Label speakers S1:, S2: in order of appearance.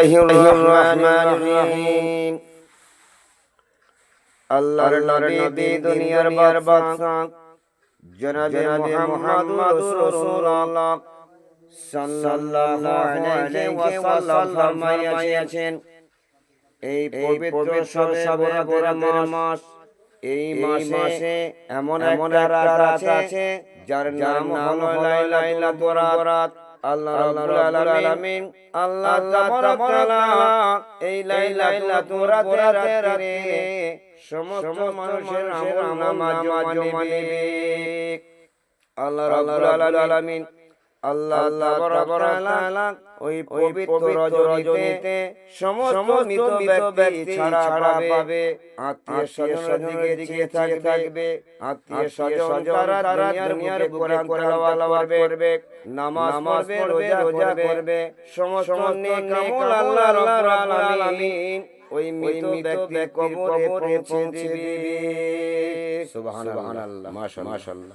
S1: বিসমিল্লাহির-রহমানির-রহিম। আল্লাহর নবী দুনিয়ার বাদশা জনাবে মুহাম্মদুর রাসূলুল্লাহ সাল্লাল্লাহু আলাইহি ওয়াসাল্লাম ফরমাইয়াছেন, এই পবিত্র শবে বরাতের মাস, এই মাসে এমন একটা রাত আছে যার নাম হলো লাইলাতুল বরাত। আল্লাহ রাব্বুল আলামিন আল্লাহ তাবারক তাআলা এই লাইলাতুল বরাতের রাতে সমস্ত মানুষের আমলনামা জমা নেবে। আল্লাহ রাব্বুল আলামিন আল্লাহ তাবারক তাআলা ওই পবিত্র রজনীতে সমস্ত মৃত ব্যক্তি ছাড়া পাবে, আত্মীয়-স্বজনের দিকে থাকবে, আত্মীয়-স্বজন তারা দুনিয়ার বুকে কোরআন তেলাওয়াত করবে, নামাজ পড়বে, রোজা করবে, সমস্ত নেক আমল আল্লাহ রাব্বুল আলামিন ওই মৃত ব্যক্তির কবরে পৌঁছে দিবে। সুবহানাল্লাহ, মাশাআল্লাহ।